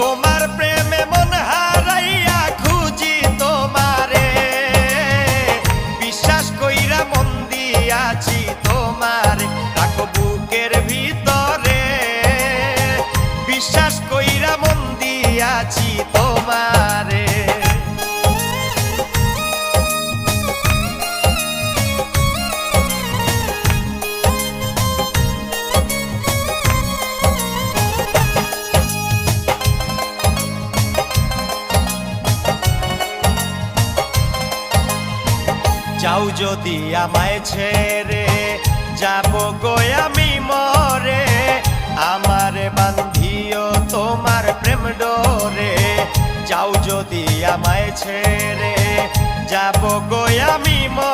তোমার প্রেমে মন হারাইয়া খুঁজি তোমারে, বিশ্বাস কইরা মন দিয়াছি তোমারে, রাখো বুকের ভিতরে, বিশ্বাস কইরা মন দিয়াছি তোমারে। যাও যদি আমায় ছেড়ে, যাব গো আমি মরে, আমারে বান্ধিও তোমার প্রেম ডোরে। যাও যদি আমায় ছেড়ে, যাব গো আমি মরে।